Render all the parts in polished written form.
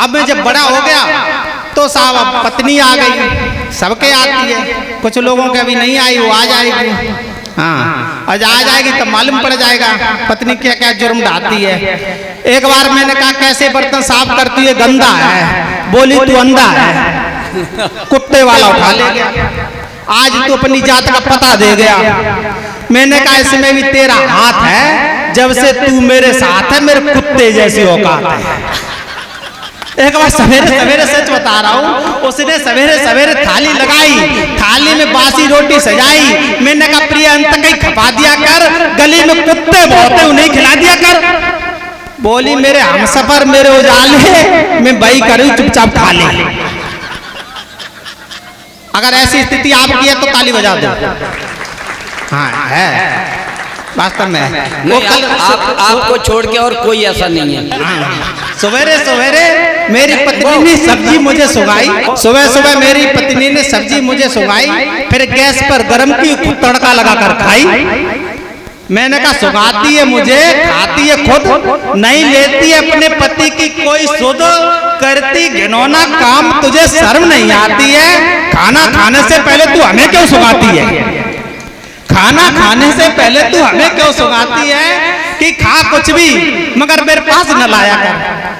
अब मैं जब बड़ा हो गया तो साहब अब पत्नी आ गई, सबके आती है, कुछ लोगों के अभी नहीं आई, वो आ जाएगी। हाँ, आज आ जाएगी तब मालूम पड़ जाएगा पत्नी क्या क्या जुर्म ढाती है। एक बार मैंने कहा कैसे बर्तन साफ करती है, गंदा है। बोली तू अंधा है, कुत्ते वाला उठा ले गया। आज तू अपनी जात का पता दे गया। मैंने कहा इसमें भी तेरा हाथ है, जब से तू मेरे साथ है मेरे कुत्ते जैसी औकात है। एक बार सवेरे सवेरे सच बता रहा हूँ, उसने सवेरे सवेरे थाली लगाई, थाली में बासी रोटी सजाई। मैंने कहा प्रिय अंत कहीं खपा दिया कर, गली में कुत्ते बहुत है उन्हें खिला दिया कर। बोली मेरे हमसफर मेरे उजाले, मैं वही करूँ चुपचाप खा ले। अगर ऐसी स्थिति आपकी है तो ताली बजा दो। हाँ है, वास्तव में नहीं, आपको छोड़ के और कोई ऐसा नहीं है। सवेरे सवेरे मेरी पत्नी ने सब्जी मुझे सुगाई, सुबह सुबह मेरी पत्नी ने सब्जी मुझे सुगाई, फिर गैस पर गरम की तड़का लगाकर खाई। मैंने कहा सुगाती है मुझे, खाती है खुद, नहीं लेती है अपने पति की कोई सुध, करती घिनौना काम, तुझे शर्म नहीं आती है? खाना खाने से पहले तू हमें क्यों सुगाती है? खाना खाने से पहले तू हमें क्यों सुगाती है कि खा कुछ भी मगर मेरे पास न लाया कर,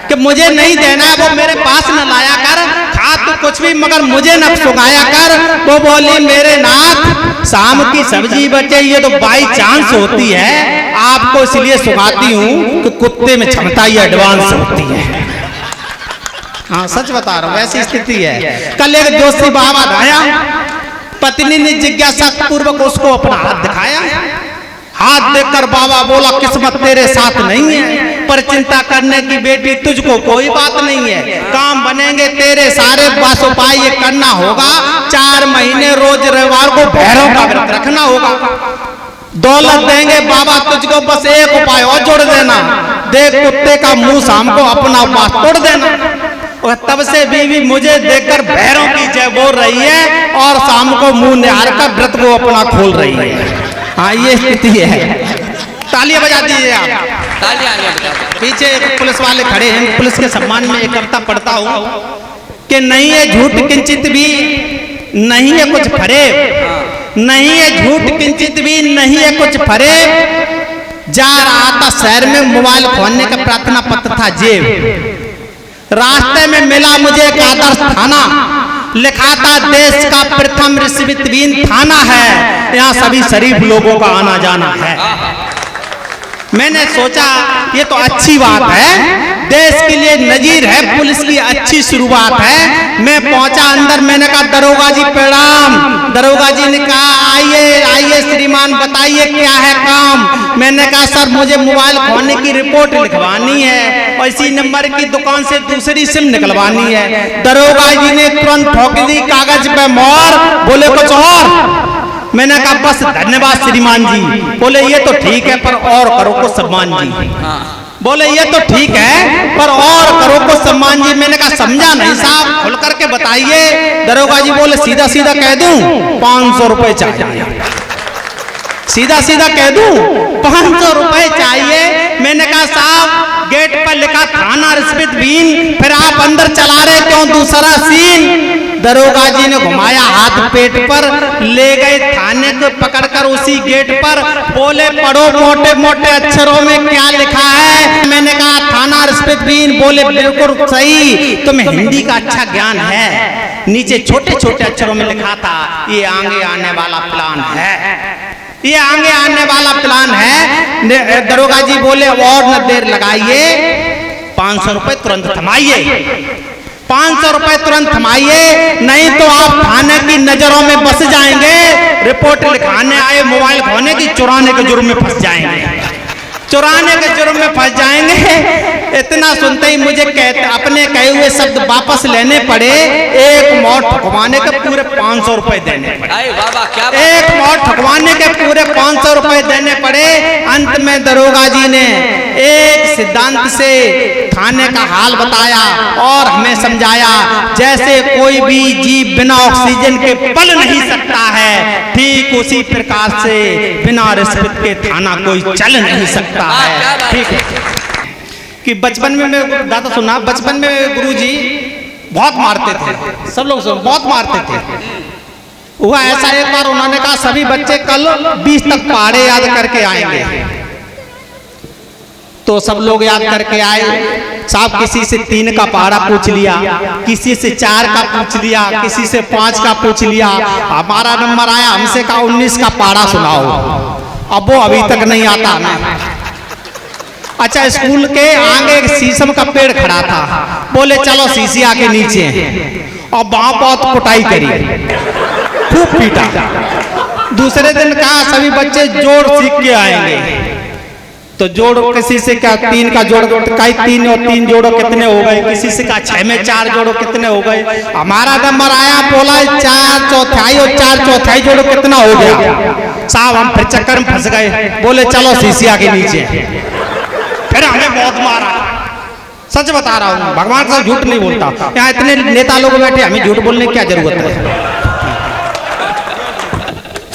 कि मुझे नहीं देना है वो मेरे पास न लाया कर, खा तू कुछ भी मगर मुझे न सुगाया कर। वो बोली मेरे नाथ शाम की सब्जी बचे, ये तो बाई चांस होती है, आपको इसलिए सुगाती हूँ कि कुत्ते में क्षमता ही एडवांस होती है। हाँ सच बता रहा हूँ, वैसी स्थिति है। कल एक जोशी बाबा आया, पत्नी ने जिज्ञासा पूर्वक उसको अपना हाथ दिखाया। हाथ देखकर बाबा बोला किस्मत तेरे साथ नहीं है, पर चिंता करने की बेटी तुझको कोई बात नहीं है। काम बनेंगे तेरे सारे, बस उपाय ये करना होगा, 4 महीने रोज रविवार को भैरव का व्रत रखना होगा। दौलत देंगे बाबा तुझको, बस एक उपाय और जोड़ देना, देख कुत्ते का मुंह शाम को अपना उपवास तोड़ देना। और तब से बीवी मुझे देखकर भैरों की जय बोल रही है और शाम को मुंह निहार कर व्रत को अपना खोल रही है। हाँ ये स्थिति है। तालियां बजा दीजिए आप। पीछे एक पुलिस वाले खड़े हैं, पुलिस के सम्मान में एक कविता पढ़ता हूँ कि नहीं है झूठ किंचित भी, नहीं है कुछ फरेब, नहीं है झूठ किंचित भी, नहीं है कुछ फरेब। जा रहा था शहर में, मोबाइल खोलने का प्रार्थना पत्र था जेब, रास्ते में मिला मुझे एक आदर्श थाना, लिखा था देश का प्रथम रिश्वतहीन थाना है, यहाँ सभी शरीफ लोगों का आना जाना है। मैंने सोचा ये तो अच्छी बात है, देश के लिए नजीर है, पुलिस की अच्छी शुरुआत है। मैं पहुंचा अंदर, मैंने कहा दरोगा जी प्रणाम। दरोगा जी ने कहा आइए आइए श्रीमान बताइए क्या है काम। मैंने कहा सर मुझे मोबाइल खोने की रिपोर्ट लिखवानी है और इसी नंबर की दुकान से दूसरी सिम निकलवानी है। दरोगा जी ने तुरंत ठोक दी कागज पे मोहर, बोले कुछ और? मैंने कहा बस धन्यवाद श्रीमान जी। बोले ये तो ठीक है पर और करो को सम्मान जी। बोले ये तो ठीक है पर और करो को सम्मान जी। मैंने कहा समझा नहीं साहब, खुल करके बताइए। दरोगा जी बोले सीधा सीधा कह दूं 500 रुपए चाहिए, सीधा सीधा कह दूं 500 रुपए चाहिए। मैंने कहा साहब गेट पर लिखा थाना रिश्वतहीन, फिर आप अंदर चला रहे क्यों दूसरा सीन? दरोगा जी ने घुमाया हाथ पेट पर, ले गए थाने को पकड़कर उसी गेट पर, बोले पढ़ो मोटे मोटे अक्षरों में क्या लिखा है। मैंने कहा थाना रिश्वतहीन। बोले बिल्कुल सही, तुम्हें हिंदी का अच्छा ज्ञान है। नीचे छोटे छोटे अक्षरों में लिखा था ये आगे आने वाला प्लान है, ये आगे आने वाला प्लान है। दरोगा जी बोले और न देर लगाइए, 500 रुपए तुरंत थमाइए, 500 रुपए तुरंत थमाइए, नहीं तो आप थाने की नजरों में बस जाएंगे। रिपोर्ट लिखाने आए मोबाइल खोने की, चुराने के जुर्म में फंस जाएंगे, चुराने के जुर्म में फंस जाएंगे। इतना सुनते ही मुझे अपने कहे हुए शब्द वापस लेने पड़े। एक मौत ठुकवाने के पूरे 500 रुपए देने पड़े, एक मौत ठुकवाने के पूरे 500 रुपए देने पड़े। अंत में दरोगा जी ने एक सिद्धांत से थाने का हाल बताया और हमें समझाया जैसे कोई भी जीव बिना ऑक्सीजन के पल नहीं सकता है, ठीक उसी प्रकार से बिना रिश्वत के थाना कोई चल नहीं सकता है। ठीक है, कि बचपन में मैं दादा सुना, बचपन में गुरुजी बहुत मारते थे, सब लोग बहुत मारते थे। हुआ ऐसा, एक बार उन्होंने कहा सभी बच्चे कल 20 तक पहाड़े याद करके आएंगे। तो सब लोग याद करके आए। साहब किसी से 3 का पहाड़ा पूछ लिया, किसी से 4 का पूछ लिया, किसी से 5 का पूछ लिया। हमारा नंबर आया, हमसे कहा 19 का पहाड़ा सुनाओ। अब वो अभी तक नहीं आता ना। अच्छा, स्कूल के आगे एक शीशम का पेड़ खड़ा था, बोले चलो शीशिया के नीचे। और वहां बहुत कुटाई करी, खूब पीटा। दूसरे दिन कहा सभी बच्चे जोड़ सीख के आएंगे। तो जोड़ किसी से क्या 3 का जोड़, कई 3 और 3 जोड़ो कितने हो गए, किसी से कहा 6 में 4 जोड़ो कितने हो गए। हमारा नंबर आया, बोला 4 चौथाई और 4 चौथाई जोड़ो कितना हो गया। साहब हम फिर चक्कर में फंस गए, बोले चलो शीशिया के नीचे। फिर हमें बहुत मारा। सच बता रहा हूँ, भगवान से झूठ नहीं बोलता। यहाँ इतने नेता लोग बैठे, हमें झूठ बोलने की क्या जरूरत है।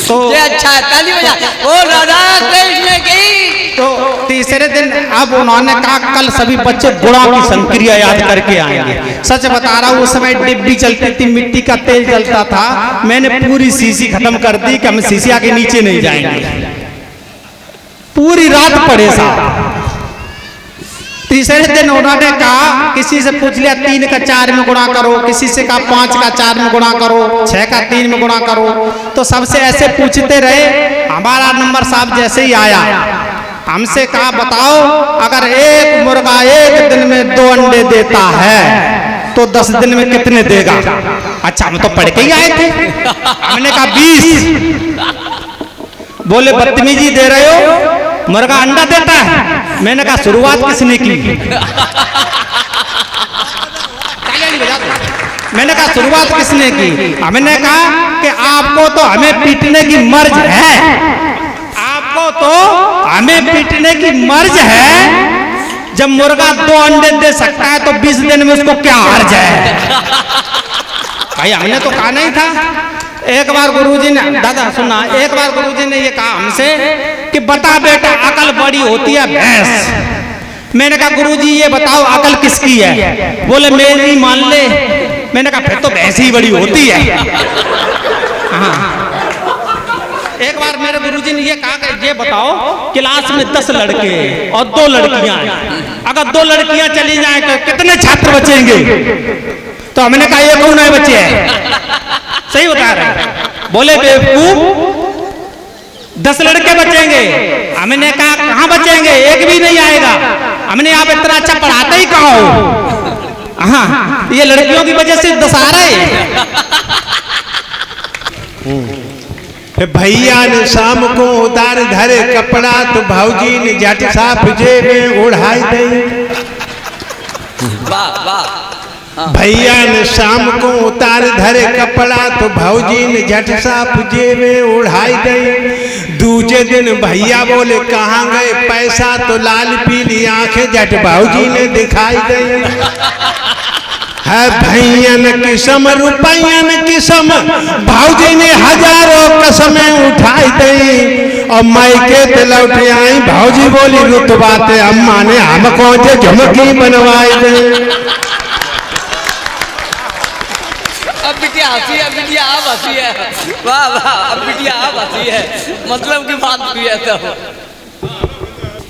तो अच्छा ताली बजा, ओ राधा कृष्ण की। तो तीसरे दिन अब उन्होंने कहा कल सभी बच्चे गुणों की संक्रिया याद करके आएंगे। सच बता रहा हूँ, उस समय डिब्बी चलती थी, मिट्टी का तेल जलता था। मैंने पूरी शीशी खत्म कर दी कि हम शीशिया के नीचे नहीं जाएंगे। पूरी रात पड़े साहब। तीसरे दिन उन्होंने कहा किसी से पूछ लिया 3 का 4 में गुणा करो, किसी से कहा 5 का 4 में गुणा करो, 6 का 3 में गुणा करो। तो सबसे ऐसे पूछते रहे। हमारा नंबर साहब जैसे ही आया, हमसे कहा बताओ अगर एक मुर्गा एक दिन में 2 अंडे देता है तो 10 दिन में कितने देगा। अच्छा, हम तो पढ़ के ही आए थे। हमने कहा 20। बोले बदतमीजी दे रहे हो, मुर्गा अंडा देता है। मैंने कहा शुरुआत किसने की। मैंने कहा शुरुआत किसने की। हमने कहा कि आपको तो हमें पीटने की मर्ज है, आपको तो हमें पीटने की मर्ज है। जब मुर्गा 2 अंडे दे सकता है तो 20 दिन में उसको क्या हर्ज है। भाई हमने तो कहा नहीं था। एक बार गुरुजी ने, दादा सुना, एक बार गुरुजी ने ये कहा हमसे कि बता बेटा अकल बड़ी होती है भैंस। मैंने कहा गुरुजी ये बताओ अकल किसकी है। बोले मेरी मान ले। मैंने कहा फिर तो भैंस ही बड़ी होती है। हाँ। एक बार मेरे गुरुजी ने ये कहा कि ये बताओ क्लास में 10 लड़के और 2 लड़कियां हैं, अगर 2 लड़कियां चली जाएं तो कितने छात्र बचेंगे। तो हमने कहा ये कौन है बच्चे है। सही बता रहे। बोले बेवकूफ 10 लड़के बचेंगे। हमने कहा कहाँ बचेंगे, एक भी नहीं आएगा। हमने आप इतना अच्छा पढ़ाते ही कहाँ हो। हाँ, ये लड़कियों की वजह से 10 आ रहे। भैया ने शाम को उतार धरे कपड़ा तो भाऊजी ने झट साफ जेब में उड़ाई दे। वाह वाह। भैया ने शाम को उतार धरे कपड़ा तो भाऊजी ने झट साफ जेब में उड़ाई दे। दूसरे दिन भैया बोले कहाँ गए पैसा, तो लाल पीली आंखें झट भाऊजी ने दिखाई दे। है भैयन किस्म रुपयन किस्म भाऊजी ने हजारों कसमें उठाई दे। और मायके ते लौट आई भाऊजी बोली रुतबाते अम्मा ने हमको जो झुमकी बनवाई दे। अब बिटिया हंसी है, बिटिया आप हंसी है। वाह वाह, अब बिटिया आप हंसी है, मतलब की बात भी है। तो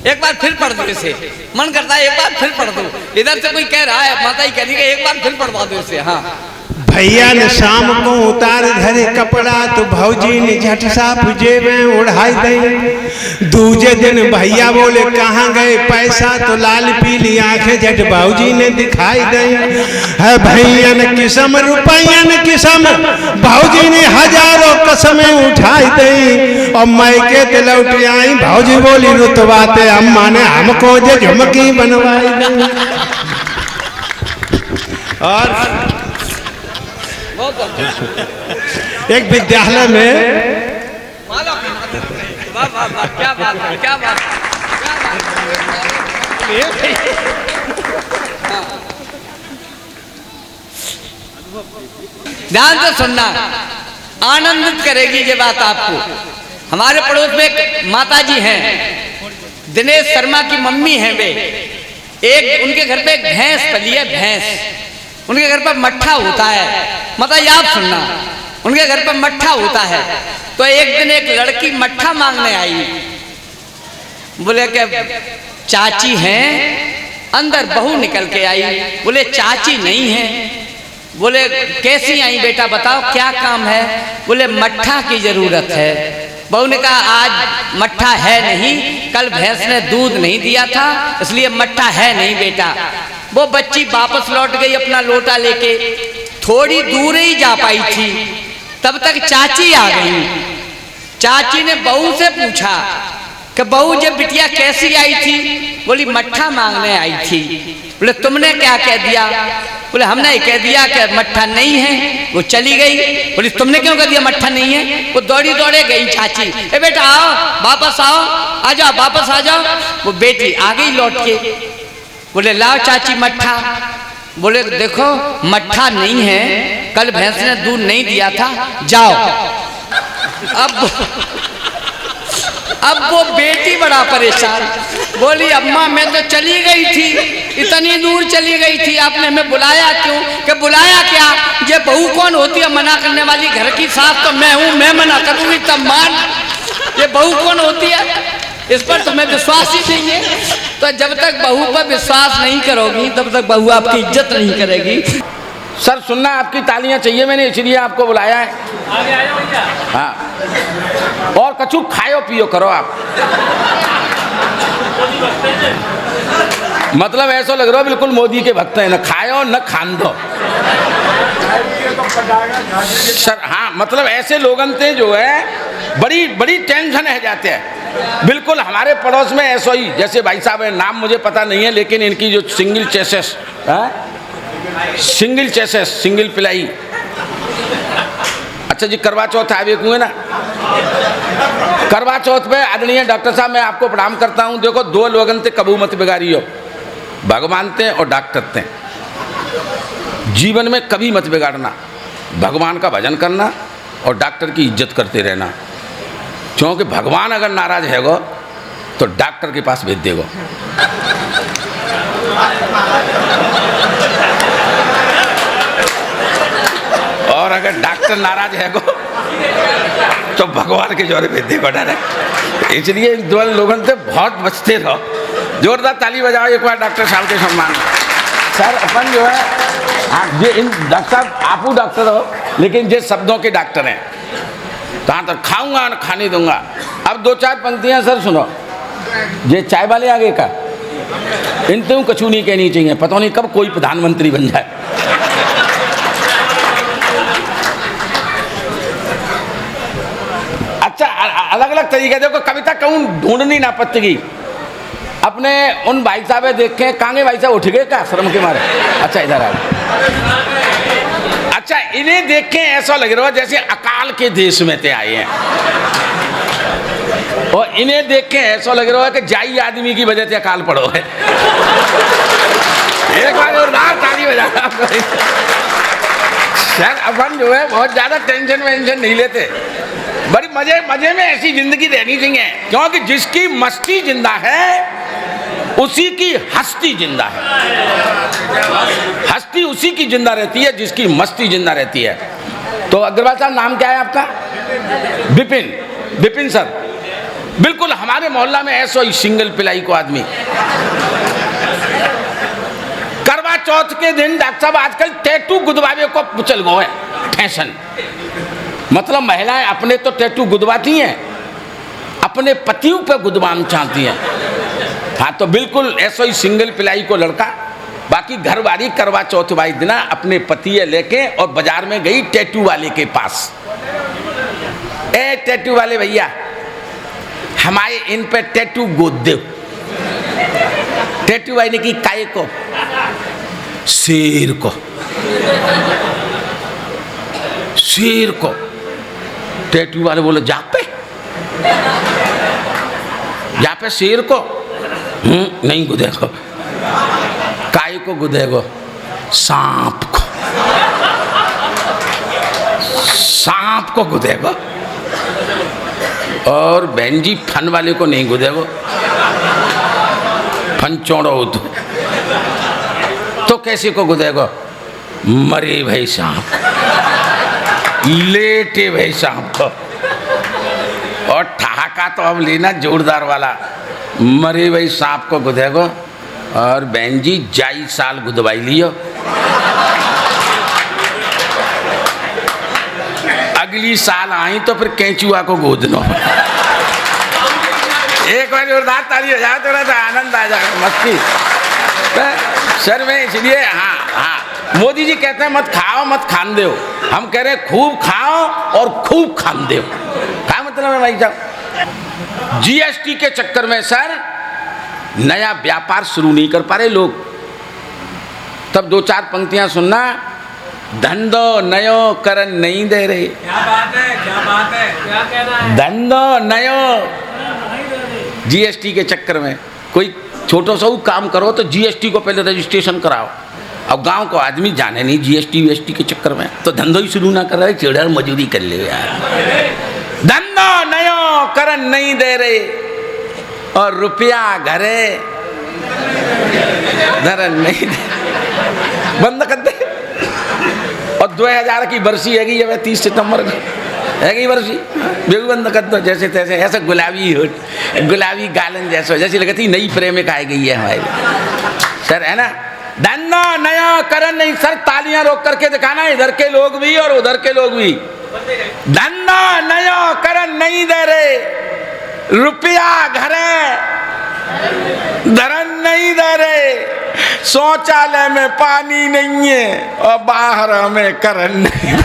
एक बार फिर पढ़ दो इसे, मन करता है एक बार फिर पढ़ दो। इधर से कोई कह रहा है, माता ही कह रही है एक बार फिर पढ़वा दो इसे। हाँ। भैया ने शाम को उतार धरे कपड़ा तो भाऊजी ने झट साफ जेब में उड़ाई दे। दूसरे दिन भैया बोले कहाँ गए पैसा, तो लाल पीली आंखें झट भाऊजी ने दिखाई दे। है भैयन किस्म रुपयन किस्म भाऊजी ने हजारों कसमें उठाई दे। और मायके ते लौट आई भाऊजी बोली रुतबाते अम्मा ने हमको जो झुमकी बनवाई दे। और एक विद्यालय में वाह वाह वाह, क्या बात है, क्या बात है। ध्यान से सुनना, आनंदित करेगी ये बात आपको। हमारे पड़ोस में एक माता जी हैं, दिनेश शर्मा की मम्मी हैं वे। एक उनके घर पे एक भैंस पली है, भैंस। उनके घर पर मट्ठा होता है, मतलब याद सुनना, उनके घर पर मट्ठा होता है। तो एक दिन एक लड़की मट्ठा मांगने आई। बोले कि चाची हैं? अंदर बहू निकल के आई। बोले चाची नहीं है। बोले कैसी आई बेटा, बताओ क्या काम है? बोले मट्ठा की जरूरत है। बहू ने कहा आज मट्ठा है नहीं, कल भैंस ने दूध नहीं दिया था इसलिए मट्ठा है नहीं बेटा। वो बच्ची वापस लौट गई अपना लोटा लेके। थोड़ी दूर ही जा पाई थी, तब तक चाची आ गई। चाची ने बहू से पूछा कि बहू जब बिटिया कैसी आई थी? बोली मट्ठा मांगने आई थी। बोले तुमने क्या कह दिया? बोले हमने ही कह दिया कि मट्ठा नहीं है। वो चली गई। बोली तुमने क्यों कह दिया मट्ठा नहीं है? वो दौड़ी दौड़े गई चाची, ए बेटा आओ, वापस आओ, आ जाओ, वापस आ जाओ। वो बेटी आ गई लौट के। बोले लाओ चाची मट्ठा। बोले देखो मट्ठा नहीं है, कल भैंस ने दूध नहीं दिया था, जाओ। अब वो बेटी बड़ा परेशान। बोली अम्मा मैं तो चली गई थी, इतनी दूर चली गई थी, आपने हमें बुलाया क्यों? कि बुलाया क्या, ये बहू कौन होती है मना करने वाली? घर की सास तो मैं हूँ, मैं मना करूँगी तब मान। ये बहू कौन होती है? इस पर तुम्हें विश्वास ही नहीं है। तो जब तक बहू पर विश्वास नहीं करोगी तब तक बहू आपकी इज्जत नहीं करेगी। सर सुनना, आपकी तालियां चाहिए, मैंने इसलिए आपको बुलाया है। आगे आया भैया। हाँ, और कछु खाओ पियो करो आप। मतलब ऐसा लग रहा है बिल्कुल मोदी के भक्त हैं, न खाओ न खान दो। सर हाँ, मतलब ऐसे लोगन थे जो है बड़ी बड़ी टेंशन है जाते हैं। बिल्कुल हमारे पड़ोस में ऐसा ही, जैसे भाई साहब है, नाम मुझे पता नहीं है, लेकिन इनकी जो single chases, single chases, single पिलाई। अच्छा जी, करवा चौथ आए हुए ना, करवा चौथ पे आदरणीय डॉक्टर साहब मैं आपको प्रणाम करता हूँ। देखो दो लोगन थे कबू मत बिगाड़ी हो, भगवान थे और डॉक्टर थे। जीवन में कभी मत बिगाड़ना, भगवान का भजन करना और डॉक्टर की इज्जत करते रहना। क्योंकि भगवान अगर नाराज है गो तो डॉक्टर के पास भेज देगो। और अगर डॉक्टर नाराज है गो तो भगवान के जोरे भेज देगो डायरेक्ट। इसलिए इन दो लोगों से बहुत बचते रहो। जोरदार ताली बजाओ एक बार डॉक्टर साहब के सम्मान में। सर अपन जो है ये इन डॉक्टर साहब, आपू डॉक्टर हो लेकिन ये शब्दों के डॉक्टर हैं। कहाँ तक खाऊंगा न खाने दूंगा। अब दो चार पंक्तियां सर सुनो। ये चाय वाले आगे का इन तो कछु नहीं कहनी चाहिए, पता नहीं कब कोई प्रधानमंत्री बन जाए। अच्छा अलग अलग तरीके, देखो कविता कहूँ ढूंढनी ना पत्ती अपने उन भाई साहब देखे, कांगे भाई साहब उठ गए क्या शर्म के मारे? अच्छा इधर आ। अच्छा इन्हें देख के ऐसा लग रहा है जैसे अकाल के देश में थे आए हैं, और इन्हें देख के ऐसा लग रहा है कि जाई आदमी की वजह से अकाल पड़ो है। एक बार और ताली बजा। सर अपन जो है बहुत ज्यादा टेंशन वेंशन नहीं लेते, बड़ी मजे मजे में ऐसी जिंदगी रहनी चाहिए। क्योंकि जिसकी मस्ती जिंदा है उसी की हस्ती जिंदा है। हस्ती उसी की जिंदा रहती है जिसकी मस्ती जिंदा रहती है। तो अग्रवाल साहब नाम क्या है आपका? विपिन। विपिन सर बिल्कुल हमारे मोहल्ला में ऐसा ही सिंगल पिलाई को आदमी। करवा चौथ के दिन डॉक्टर साहब आजकल टैटू गुदवावे को चल गए हैं फैशन। मतलब महिलाएं अपने तो टैटू गुदवाती हैं, अपने पतियों पे गुदवाना चाहती हैं। हाँ तो बिल्कुल ऐसा ही सिंगल पिलाई को लड़का, बाकी घरवाली करवा चौथ वाली दिना अपने पति लेके और बाजार में गई टैटू वाले के पास। ए टैटू वाले भैया हमारे इन पे टैटू गोद दो। टैटू वाले की काय को? शेर को। शेर को। टैटू वाले बोले जा पे शेर को? नहीं गुदेगो। काय को गुदेगो? सांप को। सांप को गुदेगो। और बहन जी फन वाले को नहीं गुदेगो। फन चौड़ो हो तो तो कैसे को गुदेगा? मरे भाई सांप, लेटे भाई सांप को। और ठहाका तो अब लेना जोरदार वाला, मरे भाई सांप को गुदेगा। और बहन जी जाई साल गुदवाई लियो, अगली साल आई तो फिर कैचुआ को गोदनो। एक बार जोरदार ताली हो जाए, थोड़ा सा आनंद आ जाए, मस्ती सर में। इसलिए हाँ हाँ, मोदी जी कहते हैं मत खाओ मत खान दो, हम कह रहे हैं खूब खाओ और खूब खान दो। क्या मतलब है भाई साहब? जीएसटी के चक्कर में सर नया व्यापार शुरू नहीं कर पा रहे लोग। तब दो चार पंक्तियां सुनना, धंधो नयो करन नहीं दे रहे। क्या बात है, क्या बात है, क्या कहना है? धंधो नयो, जीएसटी के चक्कर में कोई छोटो सा काम करो तो जीएसटी को पहले रजिस्ट्रेशन कराओ। अब गांव को आदमी जाने नहीं जीएसटी वीएसटी के चक्कर में, तो धंधो ही शुरू ना कर रहे, चिड़र मजूरी कर ले यार। धंधो नयो करन नहीं दे रहे और रुपया घरे धरन नहीं दे, बंद कर दे। और 2000 की बरसी हैगी है 30 सितंबर को हैगी बरसी, बेबी बंद कर दो जैसे तैसे। ऐसा गुलाबी होठ, गुलाबी गालन जैसा, जैसी लगती नई प्रेमिका आई गई है हमारी सर, है ना। धंधो नया करन नहीं सर, तालियां रोक करके दिखाना, इधर के लोग भी और उधर के लोग भी। धंधो नया करन नहीं दे रहे, रुपया घरे धरन नहीं दे रहे, शौचालय में पानी नहीं है और बाहर हमें करन नहीं।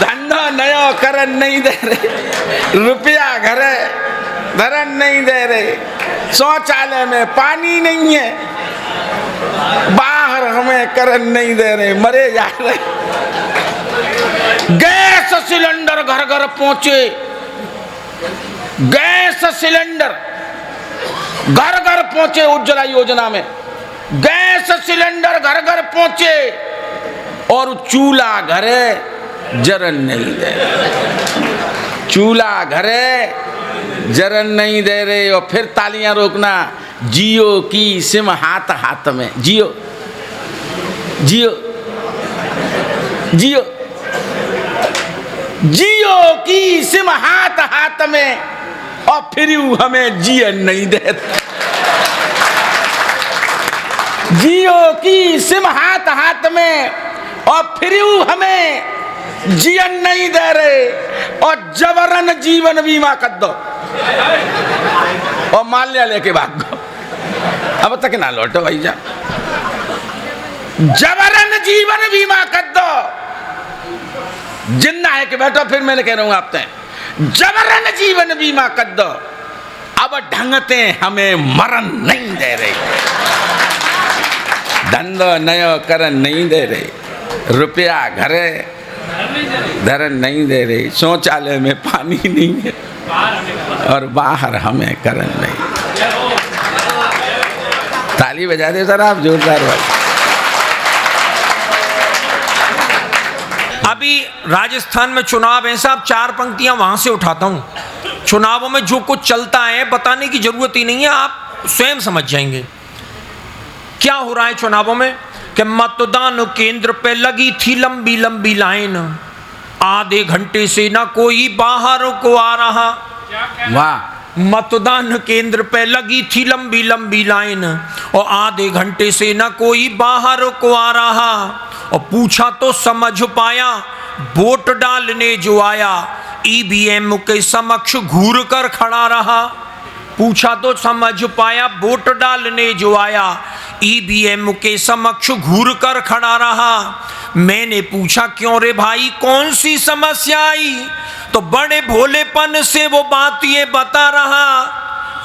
धंधो नयो करन नहीं दे रहे, रुपया घरे धरन नहीं दे रहे, शौचालय में पानी नहीं है, बाहर हमें करन नहीं दे रहे, मरे जा रहे। गैस सिलेंडर घर घर पहुंचे, गैस सिलेंडर घर घर पहुंचे, उज्ज्वला योजना में गैस सिलेंडर घर घर पहुंचे और चूल्हा घरे जरन नहीं दे रहे, चूल्हा घरे जरन नहीं दे रहे। और फिर तालियां रोकना, जियो की सिम हाथ हाथ में, जियो जियो जियो, जियो की सिम हाथ हाथ में और फिर हमें जियन नहीं देते। जियो की सिम हाथ हाथ में और फिर हमें जियन नहीं दे रहे और जबरन जीवन बीमा कर दो और माल्या लेके भाग दो, अब तक ना लौटो भैया। जबरन जीवन बीमा कर दो, जिंदा है कि बैठो, फिर मैंने कह रहा हूं आपसे, जबरन जीवन बीमा कर दो, अब ढंगते हमें मरण नहीं दे रहे। धंधो नयो करन नहीं दे रहे, रुपया घरे धरन नहीं दे रहे, शौचालय में पानी नहीं है और बाहर हमें करन नहीं। ताली बजा दे सर आप जोरदार भाई। अभी राजस्थान में चुनाव है साहब, 4 पंक्तियां वहां से उठाता हूं। चुनावों में जो कुछ चलता है बताने की जरूरत ही नहीं है, आप स्वयं समझ जाएंगे क्या हो रहा है चुनावों में। कि मतदान केंद्र पे लगी थी लंबी लंबी लाइन, आधे घंटे से ना कोई बाहर को आ रहा। वाह। मतदान केंद्र पे लगी थी लंबी लंबी लाइन और आधे घंटे से ना कोई बाहर को आ रहा। और पूछा तो समझ पाया, वोट डालने जो आया ईवीएम के समक्ष घूर कर खड़ा रहा। पूछा तो समझ पाया, वोट डालने जो आया ईवीएम के समक्ष घूर कर खड़ा रहा। मैंने पूछा क्यों रे भाई कौन सी समस्या आई, तो बड़े भोलेपन से वो बात ये बता रहा,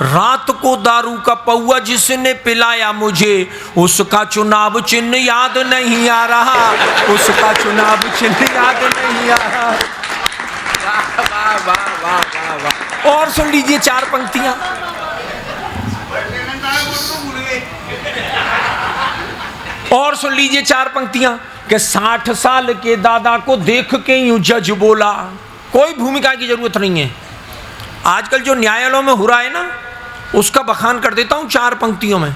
रात को दारू का पौआ जिसने पिलाया मुझे उसका चुनाव चिन्ह याद नहीं आ रहा, उसका चुनाव चिन्ह याद नहीं आ रहा। वाह वाह वाह वाह वाह। और सुन लीजिए 4 पंक्तियां। और सुन लीजिए 4 पंक्तियां कि 60 साल के दादा को देख के यूं जज बोला, कोई भूमिका की जरूरत नहीं है। आजकल जो न्यायालयों में हो रहा है ना, उसका बखान कर देता हूं 4 पंक्तियों में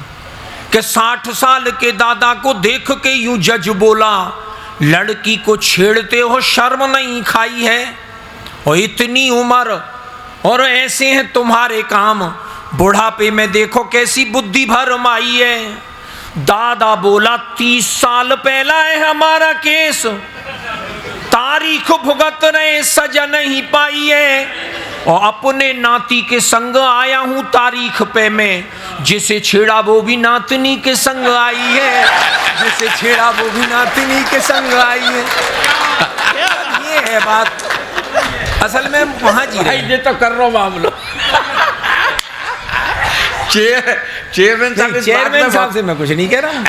कि 60 साल के दादा को देख के यूं जज बोला, लड़की को छेड़ते हो शर्म नहीं खाई है, और इतनी उम्र और ऐसे हैं तुम्हारे काम, बुढ़ापे में देखो कैसी बुद्धि भरमाई है। दादा बोला 30 साल पहला है हमारा केस, तारीख भुगत रहे सजा नहीं पाई है, और अपने नाती के संग आया हूं तारीख पे मैं, जिसे छेड़ा वो भी नातनी के संग आई है, जिसे छेड़ा वो भी नातनी के संग आई है। ये है बात, असल में वहां जी रहे। ये तो कर रहा हूं मामलो। चेयरमैन साहब से मैं कुछ नहीं कह रहा।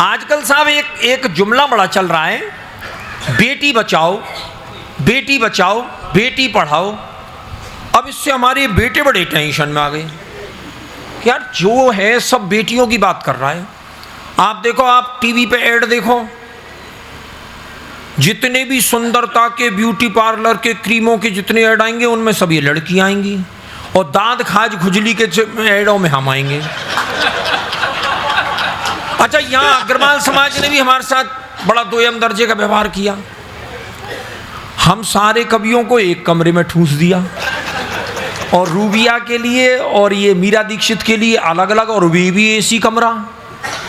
आजकल साहब एक जुमला बड़ा चल रहा है, बेटी बचाओ बेटी बचाओ बेटी पढ़ाओ। अब इससे हमारे बेटे बड़े टेंशन में आ गए। यार जो है सब बेटियों की बात कर रहा है। आप देखो, आप टीवी पे ऐड देखो, जितने भी सुंदरता के ब्यूटी पार्लर के क्रीमों के जितने ऐड आएंगे उनमें सब ये लड़कियां आएंगी, और दांत खाज खुजली के ऐडों में हम आएंगे। अच्छा, यहाँ अग्रवाल समाज ने भी हमारे साथ बड़ा दोयम दर्जे का व्यवहार किया। हम सारे कवियों को एक कमरे में ठूंस दिया, और रूबिया के लिए और ये मीरा दीक्षित के लिए अलग अलग, और वे भी एसी कमरा।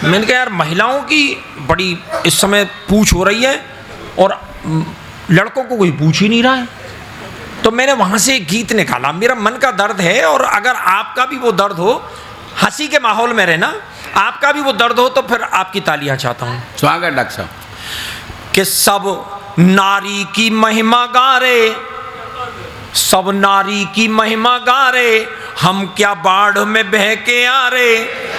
मैंने कहा यार महिलाओं की बड़ी इस समय पूछ हो रही है और लड़कों को कोई पूछ ही नहीं रहा है। तो मैंने वहाँ से एक गीत निकाला, मेरा मन का दर्द है, और अगर आपका भी वो दर्द हो, हंसी के माहौल में रहना, आपका भी वो दर्द हो तो फिर आपकी तालियां चाहता हूँ। स्वागत डॉक्टर साहब। कि सब नारी की महिमा गा रे, सब नारी की महिमा गा रे, हम क्या बाढ़ में बह के आ रे,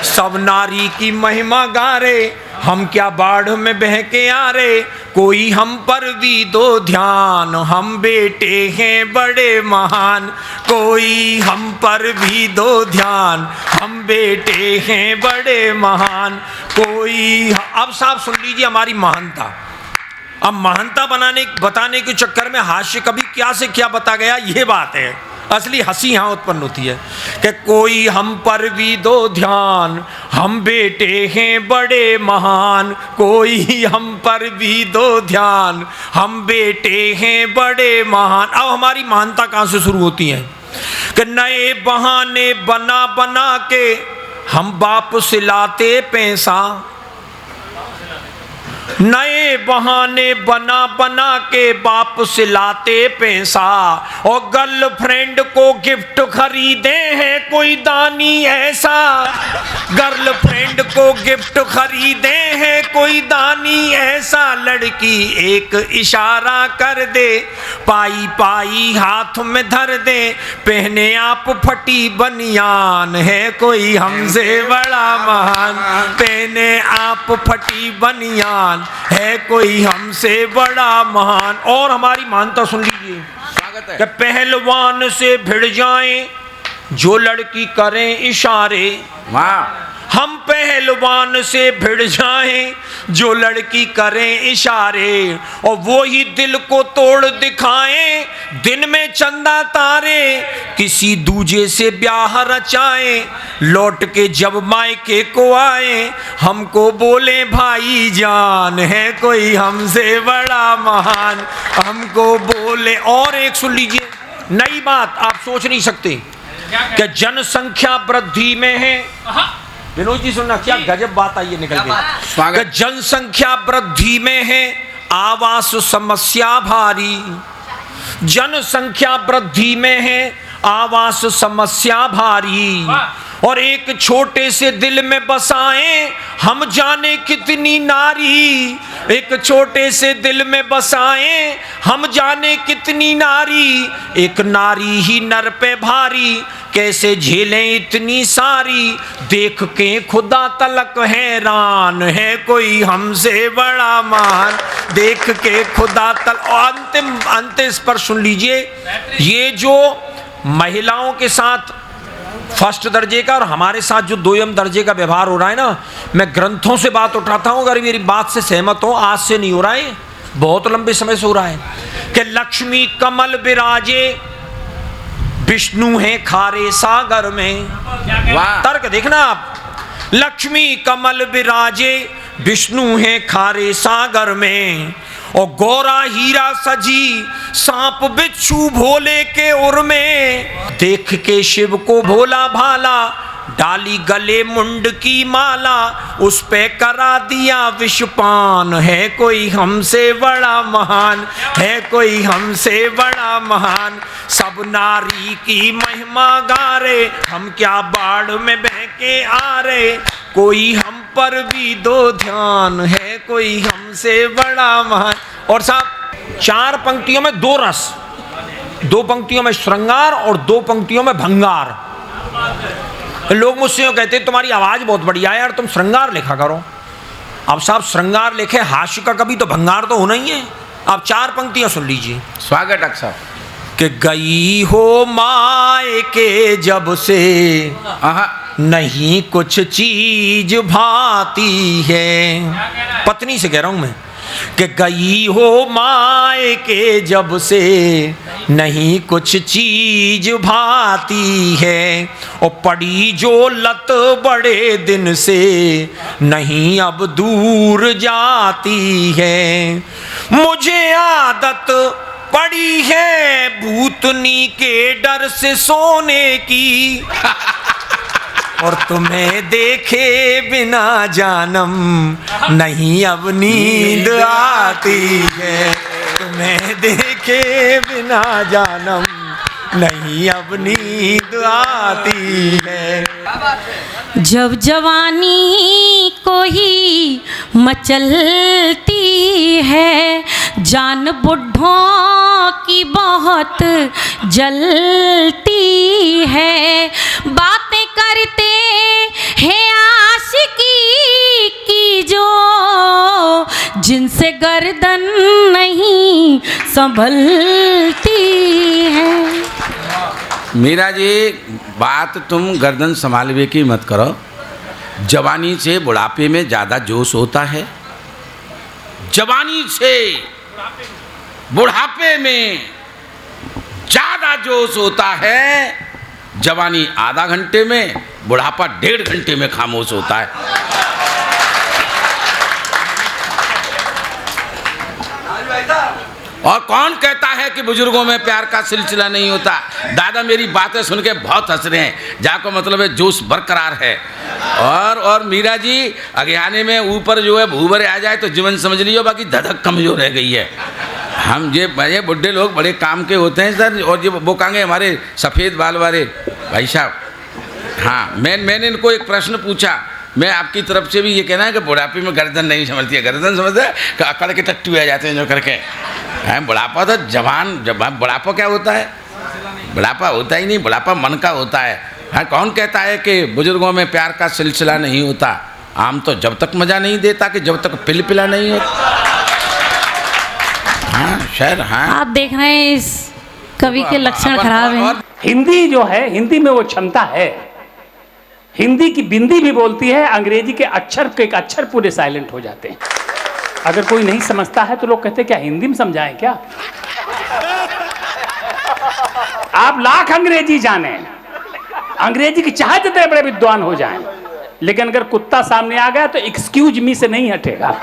सब नारी की महिमा गा रे, हम क्या बाढ़ में बह के आ रे, कोई हम पर भी दो ध्यान, हम बेटे हैं बड़े महान, कोई हम पर भी दो ध्यान, हम बेटे हैं बड़े महान, कोई। अब साहब सुन लीजिए हमारी महानता। अब महानता बताने के चक्कर में हास्य कभी क्या से क्या बता गया, ये बात है। असली हंसी यहाँ उत्पन्न होती है कि कोई हम पर भी दो ध्यान, हम बेटे हैं बड़े महान, कोई हम पर भी दो ध्यान, हम बेटे हैं बड़े महान। अब हमारी महानता कहाँ से शुरू होती है कि नए बहाने बना बना के हम बाप से लाते पैसा, नए बहाने बना बना के बाप से लाते पैसा, और गर्लफ्रेंड को गिफ्ट खरीदे हैं कोई दानी ऐसा, गर्लफ्रेंड को गिफ्ट खरीदे हैं कोई दानी ऐसा, लड़की एक इशारा कर दे, पाई पाई हाथ में धर दे, पहने आप फटी बनियान, है कोई हमसे बड़ा महान, पहने आप फटी बनियान, है कोई हमसे बड़ा महान। और हमारी मानता सुन लीजिए कि पहलवान से भिड़ जाएं जो लड़की करें इशारे, वाह, हम पहलवान से भिड़ जाएं जो लड़की करें इशारे, और वो ही दिल को तोड़ दिखाएं दिन में चंदा तारे, किसी दूजे से ब्याह रचाएं लौट के जब मायके को आए, हमको बोले भाई जान, है कोई हमसे बड़ा महान, हमको बोले। और एक सुन लीजिए नई बात, आप सोच नहीं सकते कि जनसंख्या वृद्धि में है। विनोद जी सुनना, क्या गजब बात आई है निकल के। जनसंख्या वृद्धि में है आवास समस्या भारी, जनसंख्या वृद्धि में है आवास समस्या भारी, और एक छोटे से दिल में बसाएं हम जाने कितनी नारी, एक छोटे से दिल में बसाएं हम जाने कितनी नारी, एक नारी ही नर पे भारी, कैसे झेलें इतनी सारी, देख के खुदा तलक हैरान, है कोई हमसे बड़ा महान, देख के खुदा तल। और अंतिम पर सुन लीजिए, ये जो महिलाओं के साथ फर्स्ट दर्जे का और हमारे साथ जो दोयम दर्जे का व्यवहार हो रहा है ना, मैं ग्रंथों से बात उठाता हूं, अगर मेरी बात से सहमत हो, आज से नहीं हो रहा है, बहुत लंबे समय से हो रहा है कि लक्ष्मी कमल विराजे, विष्णु है खारे सागर में। वाह। तर्क देखना आप, लक्ष्मी कमल विराजे, विष्णु है खारे सागर में, और गौरा हीरा सजी, सांप बिच्छू भोले के उर में। देख के शिव को भोला भाला, डाली गले मुंड की माला, उस पे करा दिया विषपान। है कोई हमसे बड़ा महान, है कोई हमसे बड़ा महान, सब नारी की महिमा गा रे, हम क्या बाढ़ में बह के आ रहे, कोई हम पर भी दो ध्यान, है कोई हमसे बड़ा महान। और साहब 4 पंक्तियों में 2 रस, 2 पंक्तियों में श्रृंगार और 2 पंक्तियों में भंगार। लोग मुझसे यूं कहते तुम्हारी आवाज बहुत बढ़िया है यार, तुम श्रृंगार लिखा करो। अब साहब श्रृंगार लिखे हास्य का, कभी तो भंगार तो होना ही है। आप 4 पंक्तियां सुन लीजिए। स्वागत अक्सर कि गई हो माए के जब से, नहीं कुछ चीज भाती है। पत्नी से कह रहा हूं मैं कि गई हो माए के जब से, नहीं कुछ चीज भाती है, और पड़ी जो लत बड़े दिन से, नहीं अब दूर जाती है। मुझे आदत पड़ी है भूतनी के डर से सोने की, और तुम्हें देखे बिना जानम, नहीं अब नींद आती है। तुम्हें देखे बिना जानम, नहीं अब नींद आती है। जब जवानी को ही मचलती है, जान बुढ़ों की बहुत जलती है। बातें करते हैं आशिकी की जो, जिनसे गर्दन नहीं संभलती है। मीरा जी, बात तुम गर्दन संभालवे की मत करो। जवानी से बुढ़ापे में ज़्यादा जोश होता है। जवानी से बुढ़ापे में ज़्यादा जोश होता है। जवानी आधा घंटे में, बुढ़ापा 1.5 घंटे में खामोश होता है। और कौन कहता है कि बुजुर्गों में प्यार का सिलसिला नहीं होता। दादा मेरी बातें सुन के बहुत हंस रहे हैं, जाको मतलब है जोश बरकरार है। और मीरा जी, अज्ञाने में ऊपर जो है भूभरे आ जाए तो जीवन समझ लियो, बाकी धधक कमजोर रह गई है। हम ये बुढ़े लोग बड़े काम के होते हैं सर। और ये वो कहेंगे हमारे सफ़ेद बाल वाले भाई साहब। हाँ, मैंने इनको एक प्रश्न पूछा। मैं आपकी तरफ से भी ये कहना है कि बुढ़ापे में गर्दन नहीं संभलती है। गर्दन समझते हैं कि अकड़ के टट्टू आ जाते हैं जो करके। बुढ़ापा तो बुढ़ापा क्या होता है? बुढ़ापा होता ही नहीं, बुढ़ापा मन का होता है। हाँ, कौन कहता है कि बुजुर्गों में प्यार का सिलसिला नहीं होता? आम तो जब तक मज़ा नहीं देता कि जब तक पिला नहीं होता। हाँ शायद। हाँ, आप देख रहे हैं इस कवि के लक्षण खराब हैं। हिंदी जो है, हिंदी में वो क्षमता है। हिंदी की बिंदी भी बोलती है। अंग्रेजी के अक्षर, के एक अक्षर पूरे साइलेंट हो जाते हैं। अगर कोई नहीं समझता है तो लोग कहते हैं क्या हिंदी में समझाएं क्या? आप लाख अंग्रेजी जाने, अंग्रेजी की चाहे जितने बड़े विद्वान हो जाएं, लेकिन अगर कुत्ता सामने आ गया तो एक्सक्यूज मी से नहीं हटेगा।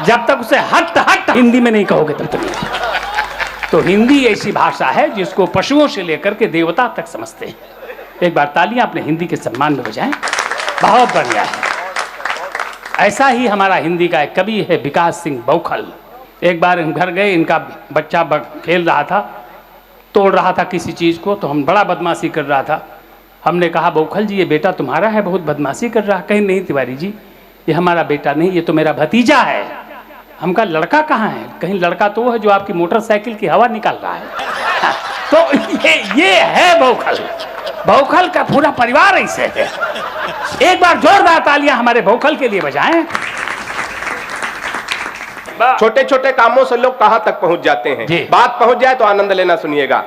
जब तक उसे हट हट हिंदी में नहीं कहोगे तब तक। तो हिंदी ऐसी भाषा है जिसको पशुओं से लेकर के देवता तक समझते हैं। एक बार तालियां अपने हिंदी के सम्मान में बजाएं। बहुत बढ़िया है। ऐसा ही हमारा हिंदी का एक कवि है विकास सिंह बौखल। एक बार हम घर गए, इनका बच्चा खेल रहा था, तोड़ रहा था किसी चीज़ को, तो हम बड़ा बदमाशी कर रहा था। हमने कहा बौखल जी ये बेटा तुम्हारा है, बहुत बदमाशी कर रहा है। कहीं नहीं तिवारी जी, ये हमारा बेटा नहीं, ये तो मेरा भतीजा है। हम कहा लड़का कहाँ है? कहीं लड़का तो वो है जो आपकी मोटरसाइकिल की हवा निकाल रहा है। तो ये है बौखल। बौखल का पूरा परिवार ऐसे है। एक बार जोरदार तालियां हमारे बौखल के लिए बजाएं। छोटे छोटे कामों से लोग कहां तक पहुंच जाते हैं। बात पहुंच जाए तो आनंद लेना। सुनिएगा,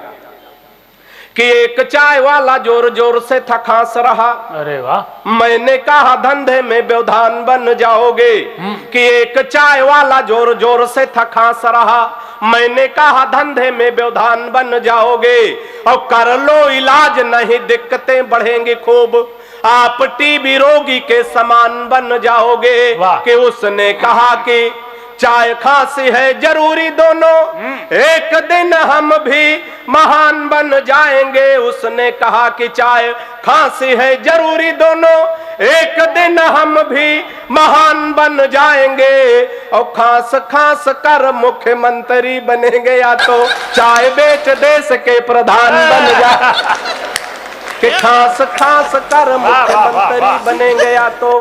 कि एक चाय वाला जोर जोर से था खांस रहा। अरे वाह। मैंने कहा धंधे में व्यवधान बन जाओगे। कि एक चाय वाला जोर जोर से था खांस रहा। मैंने कहा धंधे में व्यवधान बन जाओगे। और कर लो इलाज नहीं दिक्कतें बढ़ेंगी खूब, आप टीबी रोगी के समान बन जाओगे। कि उसने कहा कि चाय खांसी है जरूरी दोनों, एक दिन हम भी महान बन जाएंगे। उसने कहा कि चाय खांसी है जरूरी दोनों, एक दिन हम भी महान बन जाएंगे। और खांस खांस कर मुख्यमंत्री बनेंगे, या तो चाय बेच देश के प्रधान बन जा। कि खांस खांस कर मुख्यमंत्री बनेंगे, या तो